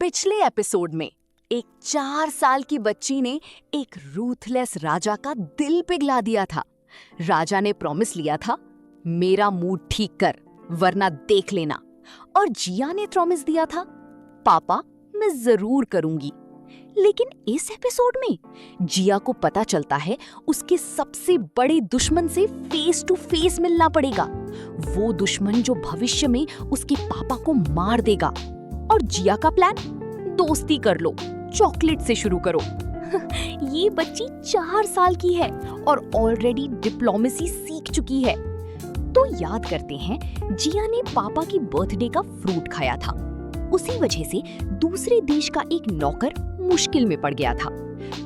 पिछले एपिसोड में एक 4 साल की बच्ची ने एक रूथलेस राजा का दिल पिघला दिया था। राजा ने प्रॉमिस लिया था, मेरा मूड ठीक कर वरना देख लेना। और जिया ने प्रॉमिस दिया था, पापा मैं जरूर करूंगी। लेकिन इस एपिसोड में जिया को पता चलता है उसके सबसे बड़े दुश्मन से फेस टू फेस मिलना पड़ेगा। वो दुश्मन जो भविष्य में उसके पापा को मार देगा। और जिया का प्लान, दोस्ती कर लो, चॉकलेट से शुरू करो। ये बच्ची 4 साल की है और ऑलरेडी डिप्लोमेसी सीख चुकी है। तो याद करते हैं, जिया ने पापा की बर्थडे का फ्रूट खाया था। उसी वजह से दूसरे देश का एक नौकर मुश्किल में पड़ गया था।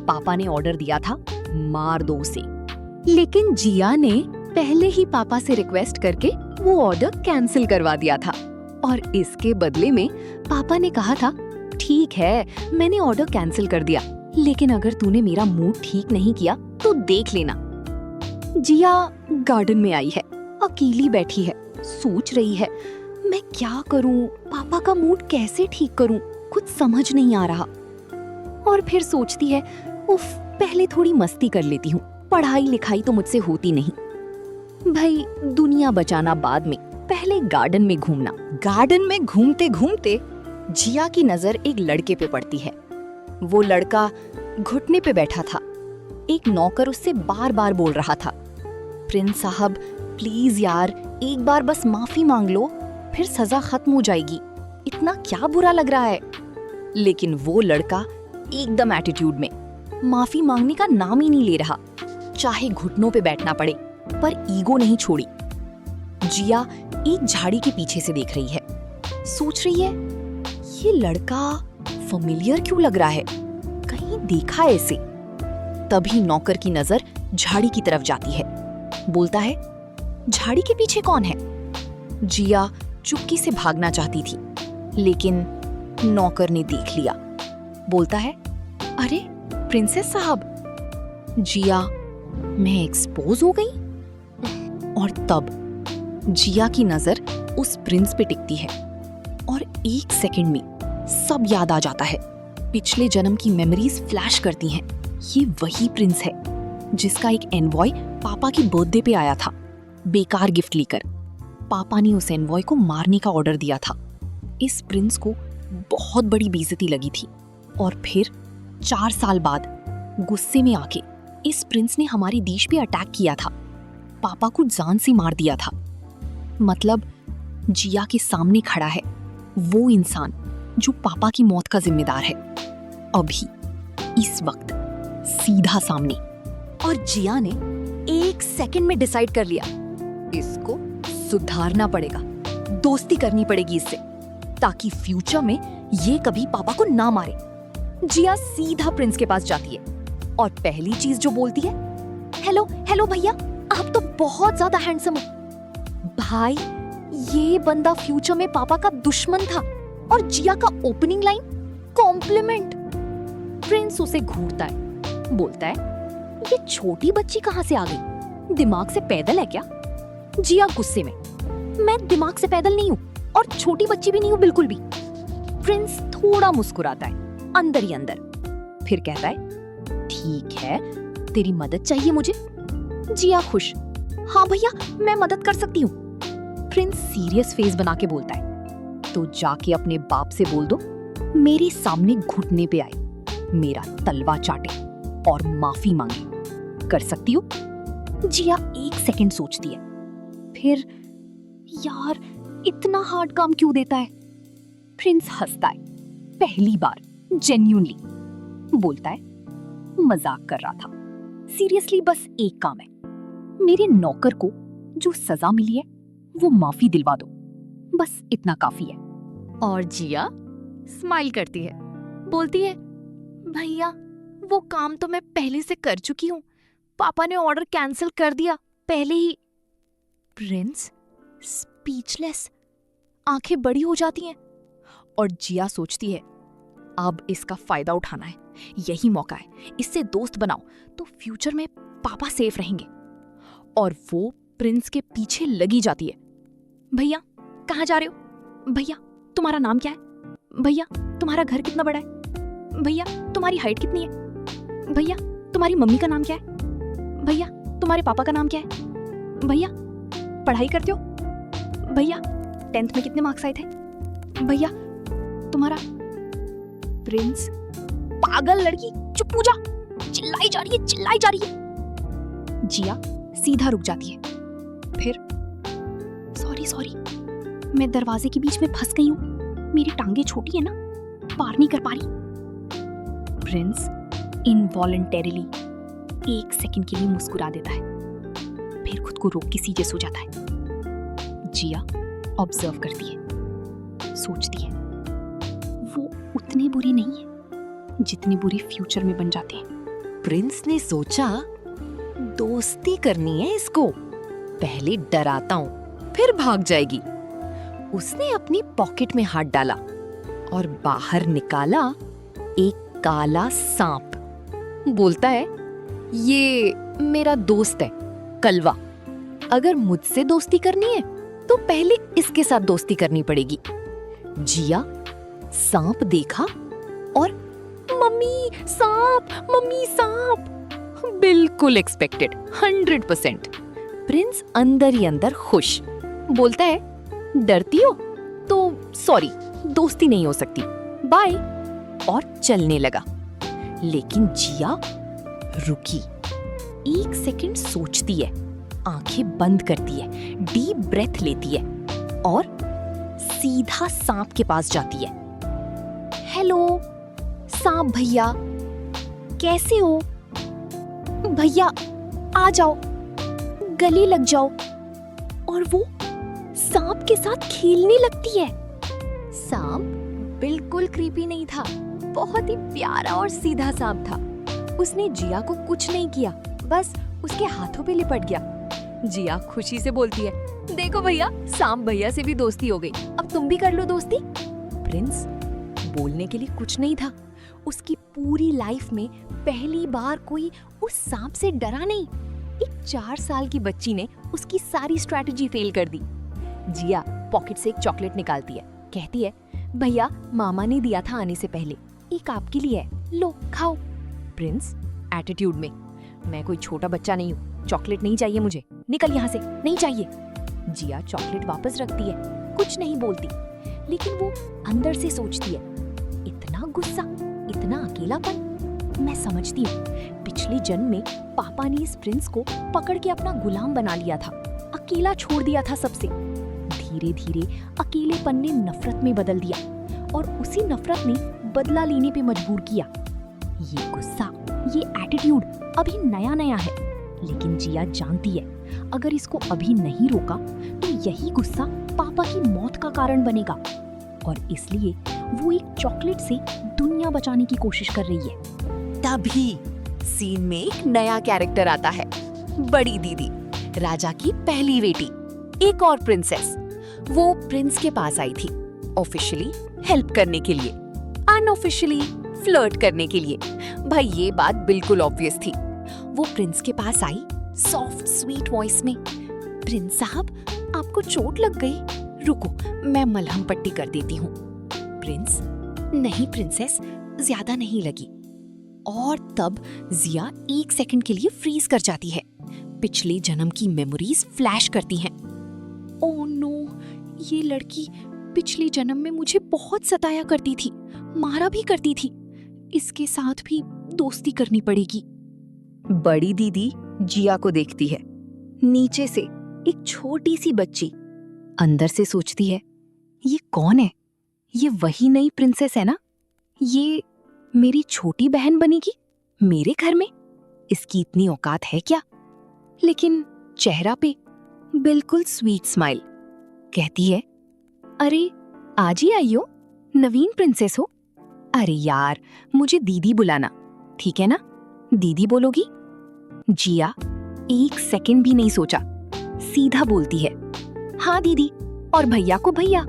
पापा ने ऑर्डर दिया था, मार दो उसे। लेकिन जिया ने पहले ही पापा से रिक्वेस्ट करके वो ऑर्डर कैंसिल करवा दिया था। और इसके बदले में पापा ने कहा था, ठीक है मैंने ऑर्डर कैंसिल कर दिया, लेकिन अगर तूने मेरा मूड ठीक नहीं किया तो देख लेना। जिया गार्डन में आई है, अकेली बैठी है, सोच रही है मैं क्या करूं, पापा का मूड कैसे ठीक करूं, कुछ समझ नहीं आ रहा। और फिर सोचती है, उफ पहले थोड़ी मस्ती कर लेती हूँ, पढ़ाई लिखाई तो मुझसे होती नहीं। भाई दुनिया बचाना बाद में, पहले गार्डन में घूमना। गार्डन में घूमते घूमते जिया की नजर एक लड़के पे पड़ती है। वो लड़का घुटने पे बैठा था। एक नौकर उससे बार बार बोल रहा था, प्रिंस साहब प्लीज यार एक बार बस माफी मांग लो, फिर सजा खत्म हो जाएगी, इतना क्या बुरा लग रहा है। लेकिन वो लड़का एकदम एटीट्यूड में, माफी मांगने का नाम ही नहीं ले रहा, चाहे घुटनों पे बैठना पड़े, पर ईगो नहीं छोड़ी। जिया एक झाड़ी के पीछे से देख रही है, सोच रही है ये लड़का फैमिलियर क्यों लग रहा है, कहीं देखा है इसे। तभी नौकर की नजर झाड़ी की तरफ जाती है, बोलता है, झाड़ी के पीछे कौन है। जिया चुपके से भागना चाहती थी, लेकिन नौकर ने देख लिया। बोलता है, अरे प्रिंसेस साहब। जिया, मैं एक्सपोज हो गई। और तब जिया की नजर उस प्रिंस पे टिकती है और एक सेकंड में सब याद आ जाता है। पिछले जन्म की मेमोरीज फ्लैश करती हैं। ये वही प्रिंस है जिसका एक एनवॉय पापा की बर्थडे पे आया था, बेकार गिफ्ट लेकर। पापा ने उस एनवॉय को मारने का ऑर्डर दिया था। इस प्रिंस को बहुत बड़ी बेइज्जती लगी थी। और फिर 4 साल बाद गुस्से में आके इस प्रिंस ने हमारे देश पे अटैक किया था, पापा को जान से मार दिया था। मतलब जिया के सामने खड़ा है वो इंसान जो पापा की मौत का जिम्मेदार है, अभी इस वक्त सीधा सामने। और जिया ने एक सेकंड में डिसाइड कर लिया, इसको सुधारना पड़ेगा, दोस्ती करनी पड़ेगी इससे, ताकि फ्यूचर में ये कभी पापा को ना मारे। जिया सीधा प्रिंस के पास जाती है और पहली चीज जो बोलती है, हेलो हेलो भैया, आप तो बहुत ज्यादा हैंडसम हो। भाई ये बंदा फ्यूचर में पापा का दुश्मन था। और जिया का ओपनिंग लाइन, कॉम्प्लीमेंट। प्रिंस उसे घूरता है, बोलता है, ये छोटी बच्ची कहां से आ गई, दिमाग से पैदल है क्या। जिया गुस्से में, मैं दिमाग से पैदल नहीं हूं और छोटी बच्ची भी नहीं हूं बिल्कुल भी। प्रिंस थोड़ा मुस्कुराता है अंदर ही अंदर, फिर कहता है, ठीक है तेरी मदद चाहिए मुझे। जिया खुश, हाँ भैया मैं मदद कर सकती हूँ। प्रिंस सीरियस फेस बना के बोलता है, तो जाके अपने बाप से बोल दो मेरे सामने घुटने पे आए, मेरा तलवा चाटे और माफी मांगे। कर सकती हो। जिया एक सेकंड सोचती है, फिर यार इतना हार्ड काम क्यों देता है। प्रिंस हंसता है, पहली बार जेन्युइनली। बोलता है, मजाक कर रहा था, सीरियसली बस एक काम है, मेरे नौकर को जो सजा मिली है वो माफी दिलवा दो, बस इतना काफी है। और जिया स्माइल करती है, बोलती है, भैया वो काम तो मैं पहले से कर चुकी हूँ, पापा ने ऑर्डर कैंसिल कर दिया पहले ही। प्रिंस स्पीचलेस, आंखें बड़ी हो जाती हैं। और जिया सोचती है, अब इसका फायदा उठाना है, यही मौका है, इससे दोस्त बनाओ तो फ्यूचर में पापा सेफ रहेंगे। और वो प्रिंस के पीछे लगी जाती है, भैया कहाँ जा रहे हो, भैया तुम्हारा नाम क्या है, भैया तुम्हारा घर कितना बड़ा है? भैया तुम्हारी हाइट कितनी है? भैया तुम्हारी मम्मी का नाम क्या है? भैया तुम्हारे पापा का नाम क्या है? भैया पढ़ाई करते हो? भैया 10th में कितने मार्क्स आए थे? भैया तुम्हारा प्रिंस। पागल लड़की, चुप हो जा, चिल्लाई जा रही है। जिया सीधा रुक जाती है। फिर सॉरी, मैं दरवाजे के बीच में फंस गई हूँ, मेरी टांगे छोटी है ना, पार नहीं कर पा रही। प्रिंस इनवॉलंटरीली 1 सेकंड के लिए मुस्कुरा देता है, फिर खुद को रोक के सीधे सो जाता है। जिया ऑब्जर्व करती है, सोचती है वो उतनी बुरी नहीं है जितनी बुरी फ्यूचर में बन जाते हैं। प्रिंस ने सोचा दोस्ती करनी है इसको, पहले डराता हूँ फिर भाग जाएगी। उसने अपनी पॉकेट में हाथ डाला और बाहर निकाला एक काला सांप। बोलता है ये मेरा दोस्त है कलवा, अगर मुझसे दोस्ती करनी है तो पहले इसके साथ दोस्ती करनी पड़ेगी। जिया सांप देखा और मम्मी सांप। बिल्कुल एक्सपेक्टेड, 100%। प्रिंस अंदर ही अंदर खुश, बोलता है डरती हो तो सॉरी, दोस्ती नहीं हो सकती, बाय, और चलने लगा। लेकिन जिया रुकी, 1 सेकंड सोचती है, आंखें बंद करती है, डीप ब्रेथ लेती है और सीधा सांप के पास जाती है। हेलो सांप भैया, कैसे हो? भैया आ जाओ, गले लग जाओ। और वो सांप के साथ खेलने लगती है। सांप बिल्कुल क्रीपी नहीं था, बहुत ही प्यारा और सीधा सांप था। उसने जिया को कुछ नहीं किया, बस उसके हाथों पे लिपट गया। जिया खुशी से बोलती है देखो भैया, सांप भैया से भी दोस्ती हो गई, अब तुम भी कर लो दोस्ती। प्रिंस बोलने के लिए कुछ नहीं था, उसकी पूरी लाइफ में पहली बार कोई उस सांप से डरा नहीं। एक 4 साल की बच्ची ने उसकी सारी स्ट्रैटेजी फेल कर दी। जिया पॉकेट से एक चॉकलेट निकालती है, कहती है भैया मामा ने दिया था आने से पहले, एक आपके लिए है, लो खाओ। प्रिंस एटीट्यूड में, मैं कोई छोटा बच्चा नहीं हूँ, चॉकलेट नहीं चाहिए मुझे, निकल यहाँ से, नहीं चाहिए। जिया चॉकलेट वापस रखती है, कुछ नहीं बोलती, लेकिन वो अंदर से सोचती है इतना गुस्सा, इतना अकेलापन। मैं समझती हूँ पिछले जन्म में पापा ने इस प्रिंस को पकड़ के अपना गुलाम बना लिया था, अकेला छोड़ दिया था सबसे। धीरे धीरे अकेलेपन ने नफरत में बदल दिया और उसी नफरत ने बदला लेने पे मजबूर किया। ये गुस्सा, ये एटीट्यूड अभी नया नया है, लेकिन जिया जानती है अगर इसको अभी नहीं रोका तो यही गुस्सा पापा की मौत का कारण बनेगा, और इसलिए वो एक चॉकलेट से दुनिया बचाने की कोशिश कर रही है। तभी सीन में एक नया कैरेक्टर आता है, बड़ी दीदी, राजा की पहली बेटी, एक और प्रिंसेस। वो प्रिंस के पास आई थी, ऑफिशियली हेल्प करने के लिए, अनऑफिशियली फ्लर्ट करने के लिए। भाई ये बात बिल्कुल ऑब्वियस थी। वो प्रिंस के पास आई सॉफ्ट स्वीट वॉइस में, प्रिंस साहब आपको चोट लग गई, रुको मैं मलहम पट्टी कर देती हूँ। प्रिंस नहीं प्रिंसेस, ज्यादा नहीं लगी। और तब जिया 1 सेकंड के लिए फ्रीज कर जाती है, पिछले जन्म की मेमोरीज फ्लैश करती हैं। ओह नो, ये लड़की पिछले जन्म में मुझे बहुत सताया करती थी, मारा भी करती थी, इसके साथ भी दोस्ती करनी पड़ेगी। बड़ी दीदी जिया को देखती है, नीचे से एक छोटी सी बच्ची, अंदर से सोचती है ये कौन है? ये वही नई प्रिंसेस है ना? ये मेरी छोटी बहन बनेगी मेरे घर में? इसकी इतनी औकात है क्या? लेकिन चेहरा पे बिल्कुल स्वीट स्माइल। कहती है अरे आज ही आई हो, नवीन प्रिंसेस हो? अरे यार मुझे दीदी बुलाना, ठीक है ना? दीदी बोलोगी? जिया 1 सेकंड भी नहीं सोचा, सीधा बोलती है हाँ दीदी, और भैया को भैया।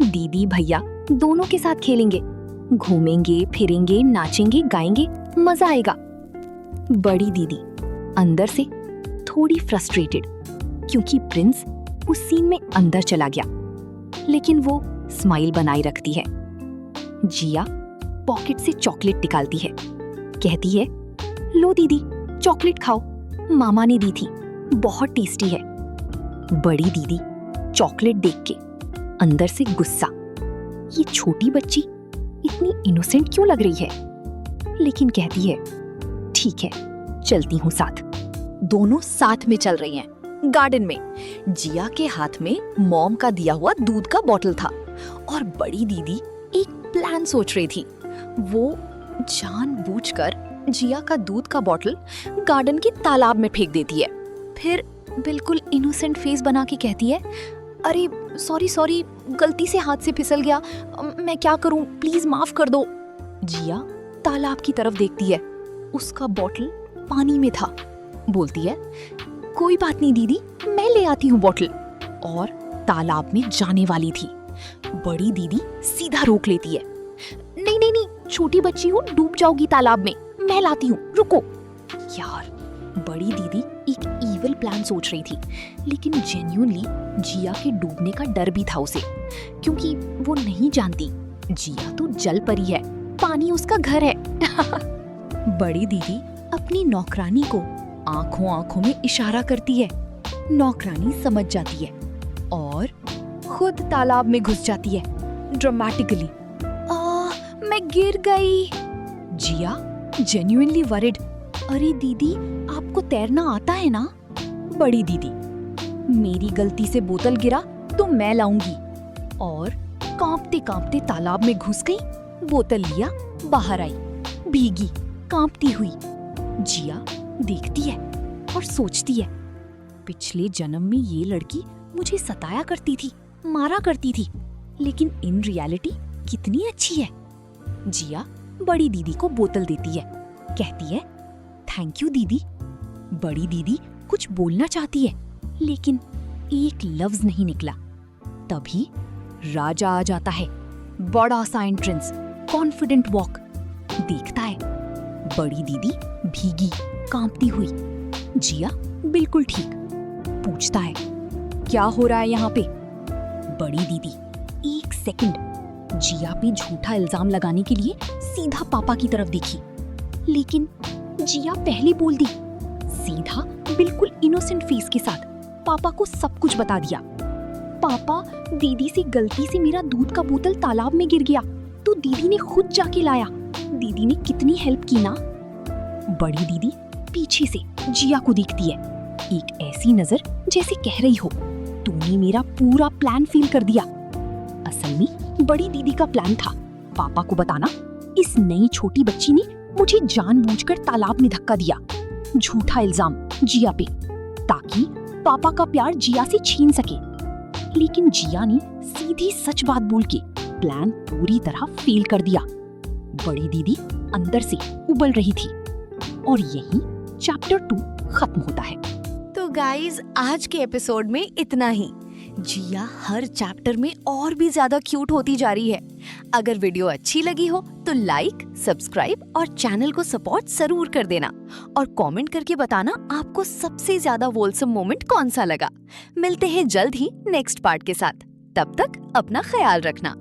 दीदी भैया दोनों के साथ खेलेंगे, घूमेंगे फिरेंगे, नाचेंगे गाएंगे, मजा आएगा। बड़ी दीदी अंदर से थोड़ी फ्रस्ट्रेटेड, क्योंकि प्रिंस उस सीन में अंदर चला गया, लेकिन वो स्माइल बनाए रखती है। जिया पॉकेट से चॉकलेट निकालती है, कहती है, लो दीदी चॉकलेट खाओ, मामा ने दी थी, बहुत टेस्टी है। बड़ी दीदी चॉकलेट देख के अंदर से गुस्सा, ये छोटी बच्ची इतनी इनोसेंट क्यों लग रही है, लेकिन कहती है, ठीक है चलती हूँ साथ। दोनों साथ में चल रही हैं गार्डन में। जिया के हाथ में मॉम का दिया हुआ दूध का बॉटल था और बड़ी दीदी एक प्लान सोच रही थी। वो जानबूझकर जिया का दूध का बॉटल गार्डन के तालाब में फेंक देती है। फिर बिल्कुल इनोसेंट फेस बना के कहती है, अरे सॉरी गलती से हाथ से फिसल गया, मैं क्या करूं, प्लीज माफ कर दो। जिया तालाब की तरफ देखती है, उसका बॉटल पानी में था। बोलती है, कोई बात नहीं दीदी, मैं ले आती हूँ बॉटल, और तालाब में जाने वाली थी। बड़ी दीदी सीधा रोक लेती है, नहीं, छोटी बच्ची हूँ, डूब जाओगी तालाब में, मैं लाती हूँ, रुको। यार, बड़ी दीदी एक ईविल प्लान सोच रही थी, लेकिन जेन्युइनली जिया के डूबने का डर भी था उसे, क्योंकि वो नहीं जानती जिया तो जल परी है, पानी उसका घर है। बड़ी दीदी अपनी नौकरानी को आंखों में इशारा करती है। नौकरानी समझ जाती है और खुद तालाब में घुस जाती है ड्रामेटिकली। मैं गिर गई। जिया जेन्युइनली वरिड, अरे दीदी आपको तैरना आता है ना? बड़ी दीदी, मेरी गलती से बोतल गिरा तो मैं लाऊंगी, और कांपते कांपते तालाब में घुस गई, बोतल लिया, बाहर आई, भीगी कांपती हुई। जिया देखती है और सोचती है, पिछले जन्म में ये लड़की मुझे सताया करती थी, मारा करती थी, लेकिन इन रियलिटी कितनी अच्छी है। जिया बड़ी दीदी को बोतल देती है, कहती है, थैंक यू दीदी। बड़ी दीदी कुछ बोलना चाहती है, लेकिन एक लफ्ज नहीं निकला। तभी राजा आ जाता है, बड़ा सा एंट्रेंस, कॉन्फिडेंट वॉक। देखता है बड़ी दीदी भीगी कांपती हुई, जिया बिल्कुल ठीक। पूछता है, क्या हो रहा है यहाँ पे? बड़ी दीदी एक सेकंड जिया पे झूठा इल्जाम लगाने के लिए सीधा पापा की तरफ देखी, लेकिन जिया पहले बोल दी। सीधा बिल्कुल इनोसेंट फेस के साथ पापा को सब कुछ बता दिया। पापा, दीदी से गलती से मेरा दूध का बोतल तालाब में गिर गया, तो दीदी ने खुद जाके लाया। दीदी ने कितनी हेल्प की ना। बड़ी दीदी पीछे से जिया को देखती है, एक ऐसी नजर जैसे कह रही हो, तूने मेरा पूरा प्लान फेल कर दिया। असल में बड़ी दीदी का प्लान था पापा को बताना, इस नई छोटी बच्ची ने मुझे जानबूझकर तालाब में धक्का दिया, झूठा इल्जाम जिया पे, ताकि पापा का प्यार जिया से छीन सके। लेकिन जिया ने सीधी सच बात बोल के प्लान पूरी तरह फेल कर दिया। बड़ी दीदी अंदर से उबल रही थी। और यहीं चैप्टर 2 खत्म होता है। तो गाइज, आज के एपिसोड में इतना ही। जिया हर चैप्टर में और भी ज्यादा क्यूट होती जा रही है। अगर वीडियो अच्छी लगी हो तो लाइक, सब्सक्राइब और चैनल को सपोर्ट जरूर कर देना, और कमेंट करके बताना आपको सबसे ज्यादा वोलसम मोमेंट कौन सा लगा। मिलते हैं जल्द ही नेक्स्ट पार्ट के साथ, तब तक अपना ख्याल रखना।